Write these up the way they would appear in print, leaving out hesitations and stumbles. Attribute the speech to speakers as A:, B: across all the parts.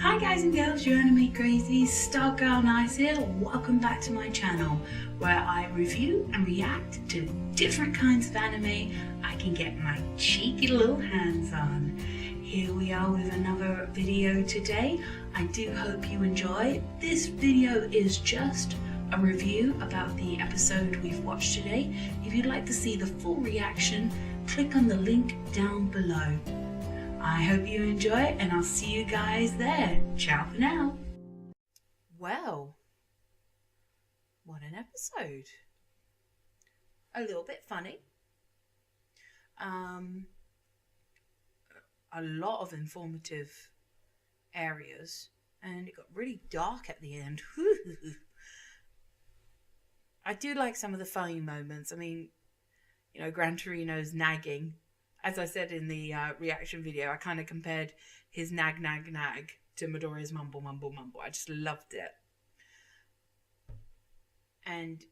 A: Hi guys and girls, your anime crazies, Stargirlnice here. Welcome back to my channel where I review and react to different kinds of anime I can get my cheeky little hands on. Here we are with another video today. I do hope you enjoy. This video is just a review about the episode we've watched today. If you'd like to see the full reaction, click on the link down below. I hope you enjoy and I'll see you guys there. Ciao for now. Well, what an episode. A little bit funny. A lot of informative areas, and it got really dark at the end. I do like some of the funny moments. I mean, you know, Gran Torino's nagging. As I said in the reaction video, I kind of compared his nag to Midoriya's mumble. I just loved it. And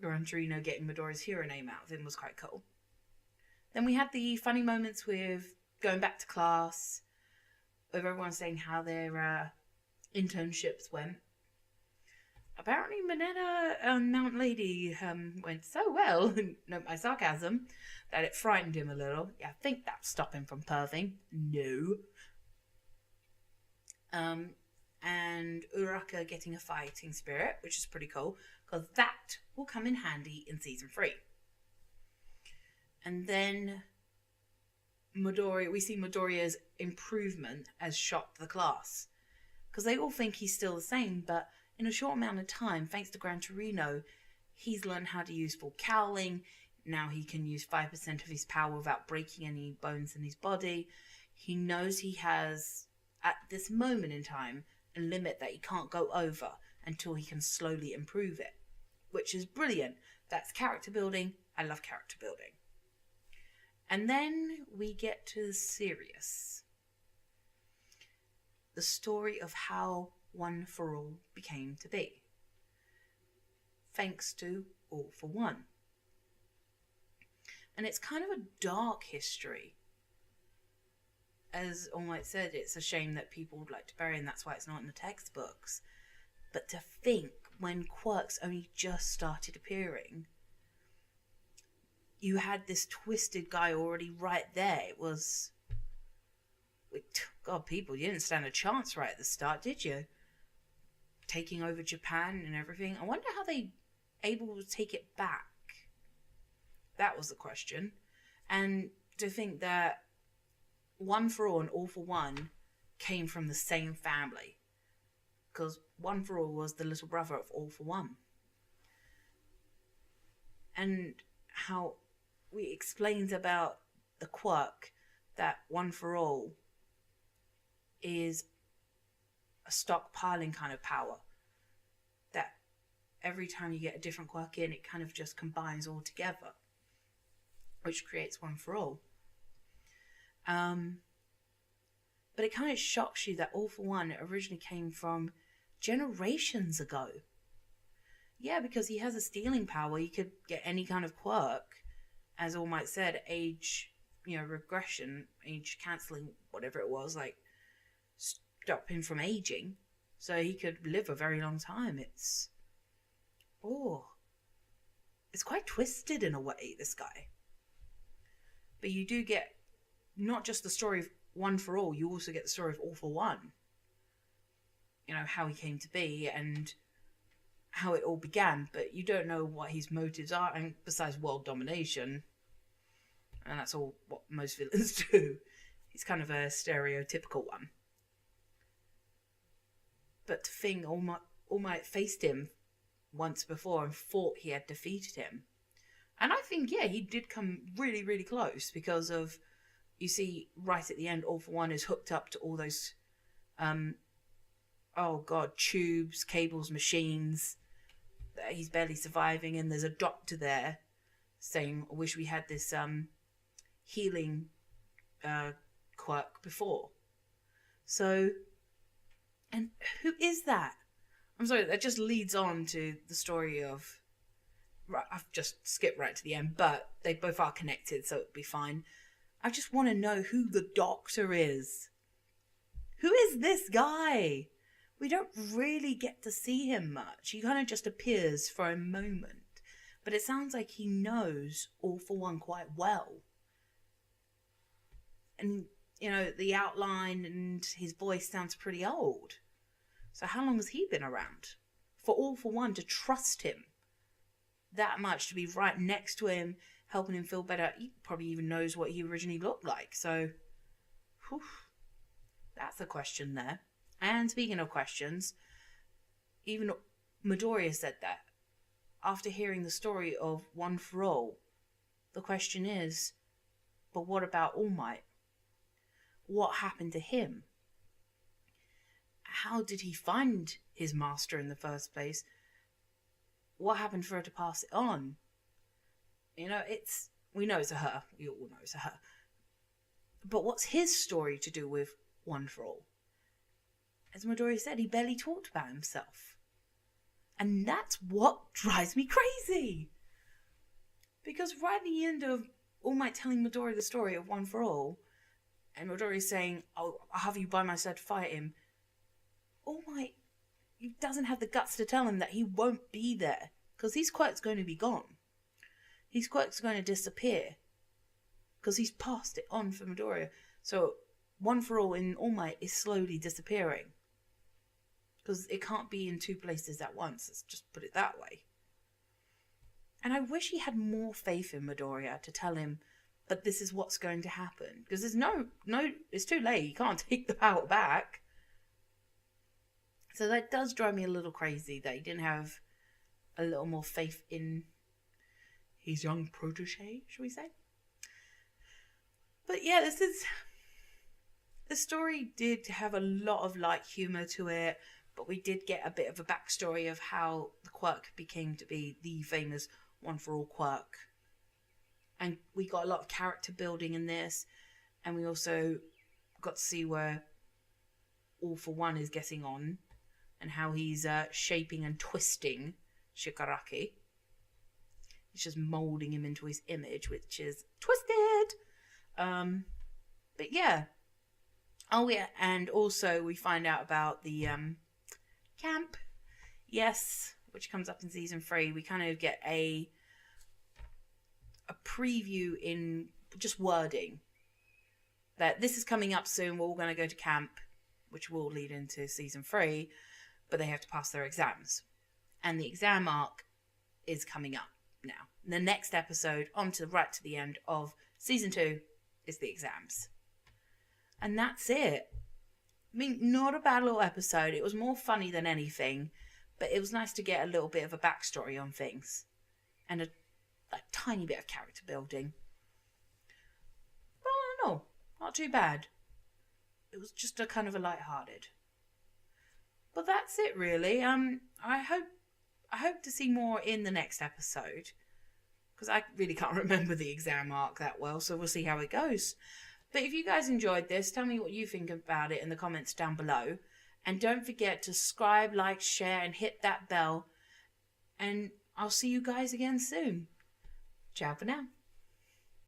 A: Gran Torino getting Midoriya's hero name out of him was quite cool. Then we had the funny moments with going back to class, with everyone saying how their internships went. Apparently Mineta and Mount Lady went so well, note my sarcasm, that it frightened him a little. Yeah, I think that stopped him from perving. No. And Uraka getting a fighting spirit, which is pretty cool, because that will come in handy in season 3. And then we see Midoriya's improvement as shocked the class, because they all think he's still the same, but in a short amount of time, thanks to Gran Torino, he's learned how to use full cowling. Now he can use 5% of his power without breaking any bones in his body. He knows he has, at this moment in time, a limit that he can't go over until he can slowly improve it, which is brilliant. That's character building. I love character building. And then we get to the serious. The story of how One for All became to be, thanks to All for One. And it's kind of a dark history. As All Might said, it's a shame that people would like to bury, and that's why it's not in the textbooks. But to think, when quirks only just started appearing, you had this twisted guy already right there. It was, God, people, you didn't stand a chance right at the start, did you? Taking over Japan and everything. I wonder how they able to take it back. That was the question. And to think that One for All and All for One came from the same family, because One for All was the little brother of All for One. And how we explained about the quirk that One for All is a stockpiling kind of power, that every time you get a different quirk in, it kind of just combines all together, which creates One for All. But it kind of shocks you that All for One originally came from generations ago. Yeah, because he has a stealing power. He could get any kind of quirk, as All Might said, age, regression, age cancelling, whatever it was, like stop him from aging, so he could live a very long time. It's quite twisted in a way, this guy. But you do get not just the story of One for All, you also get the story of All for One. You know, how he came to be and how it all began, but you don't know what his motives are, and besides world domination, and that's all what most villains do. He's kind of a stereotypical one. But to think All Might faced him once before and thought he had defeated him. And I think, yeah, he did come really, really close, because of, you see, right at the end, All for One is hooked up to all those, tubes, cables, machines that he's barely surviving, and there's a doctor there saying, I wish we had this healing quirk before. So, and who is that? I'm sorry, that just leads on to the story of, I've just skipped right to the end, but they both are connected, so it'll be fine. I just want to know who the doctor is. Who is this guy? We don't really get to see him much. He kind of just appears for a moment. But it sounds like he knows All for One quite well. And, you know, the outline and his voice sounds pretty old. So how long has he been around? For All for One to trust him that much, to be right next to him, helping him feel better. He probably even knows what he originally looked like. So, whew, that's a question there. And speaking of questions, even Midoriya said that. After hearing the story of One for All, the question is, but what about All Might? What happened to him? How did he find his master in the first place? What happened for her to pass it on? You know, we know it's a her. We all know it's a her. But what's his story to do with One for All? As Midoriya said, he barely talked about himself. And that's what drives me crazy. Because right at the end of All Might telling Midoriya the story of One for All, and Midoriya saying, "Oh, I'll have you by my side to fight him," All Might, he doesn't have the guts to tell him that he won't be there. Because his quirk's going to be gone. His quirk's going to disappear. Because he's passed it on for Midoriya. So One for All in All Might is slowly disappearing. Because it can't be in two places at once. Let's just put it that way. And I wish he had more faith in Midoriya to tell him, but this is what's going to happen. Because there's no, it's too late. You can't take the power back. So that does drive me a little crazy that he didn't have a little more faith in his young protege, shall we say. But yeah, the story did have a lot of light humour to it, but we did get a bit of a backstory of how the quirk became to be the famous One for All quirk. And we got a lot of character building in this, and we also got to see where All for One is getting on, and how he's shaping and twisting Shigaraki. He's just moulding him into his image, which is twisted. But yeah. Oh yeah, and also we find out about the camp. Yes, which comes up in season 3. We kind of get a preview in just wording that this is coming up soon. We're all going to go to camp, which will lead into season 3, but they have to pass their exams. And the exam arc is coming up now. The next episode, right to the end of season 2, is the exams. And that's it. I mean, not a bad little episode. It was more funny than anything, but it was nice to get a little bit of a backstory on things. And a tiny bit of character building. But I don't know, not too bad. It was just a kind of a light-hearted. But that's it really. I hope to see more in the next episode. Because I really can't remember the exam arc that well, so we'll see how it goes. But if you guys enjoyed this, tell me what you think about it in the comments down below. And don't forget to subscribe, like, share, and hit that bell. And I'll see you guys again soon. Ciao for now.